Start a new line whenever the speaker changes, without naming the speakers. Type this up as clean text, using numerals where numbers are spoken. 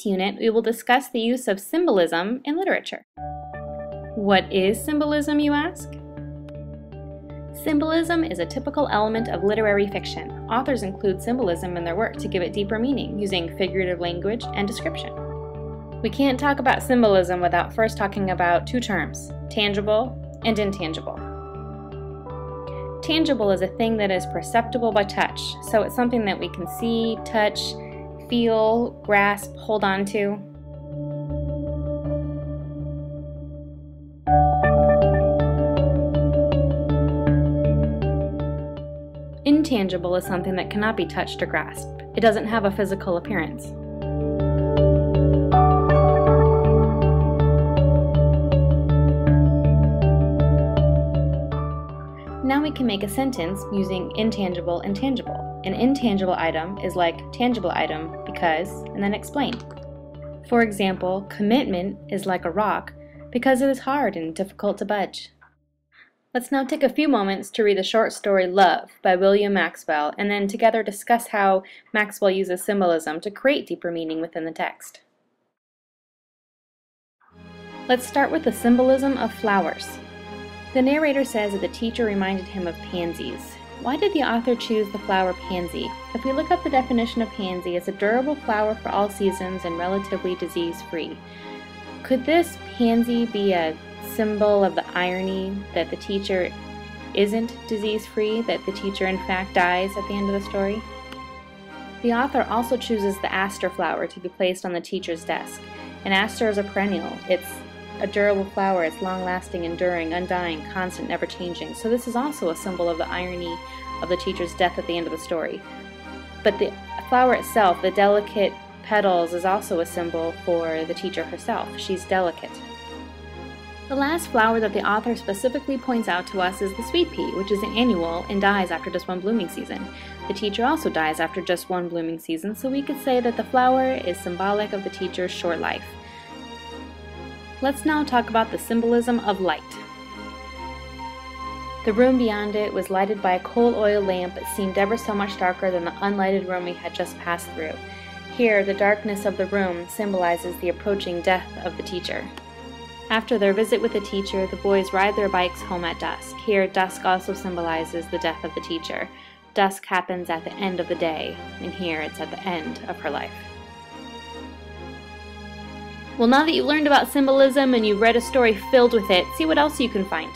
unit, we will discuss the use of symbolism in literature. What is symbolism, you ask? Symbolism is a typical element of literary fiction. Authors include symbolism in their work to give it deeper meaning, using figurative language and description. We can't talk about symbolism without first talking about two terms, tangible and intangible. Tangible is a thing that is perceptible by touch, so it's something that we can see, touch, feel, grasp, hold on to. Intangible is something that cannot be touched or grasped. It doesn't have a physical appearance. Now we can make a sentence using intangible and tangible. An intangible item is like tangible item because, and then explain. For example, commitment is like a rock because it is hard and difficult to budge. Let's now take a few moments to read the short story Love by William Maxwell, and then together discuss how Maxwell uses symbolism to create deeper meaning within the text. Let's start with the symbolism of flowers. The narrator says that the teacher reminded him of pansies. Why did the author choose the flower pansy? If we look up the definition of pansy, it's a durable flower for all seasons and relatively disease-free. Could this pansy be a symbol of the irony that the teacher isn't disease-free, that the teacher in fact dies at the end of the story? The author also chooses the aster flower to be placed on the teacher's desk. An aster is a perennial. It's a durable flower. It's long-lasting, enduring, undying, constant, never-changing. So this is also a symbol of the irony of the teacher's death at the end of the story. But the flower itself, the delicate petals, is also a symbol for the teacher herself. She's delicate. The last flower that the author specifically points out to us is the sweet pea, which is an annual and dies after just one blooming season. The teacher also dies after just one blooming season, so we could say that the flower is symbolic of the teacher's short life. Let's now talk about the symbolism of light. The room beyond it was lighted by a coal oil lamp that seemed ever so much darker than the unlighted room we had just passed through. Here, the darkness of the room symbolizes the approaching death of the teacher. After their visit with the teacher, the boys ride their bikes home at dusk. Here, dusk also symbolizes the death of the teacher. Dusk happens at the end of the day, and here it's at the end of her life. Well, now that you've learned about symbolism and you've read a story filled with it, see what else you can find.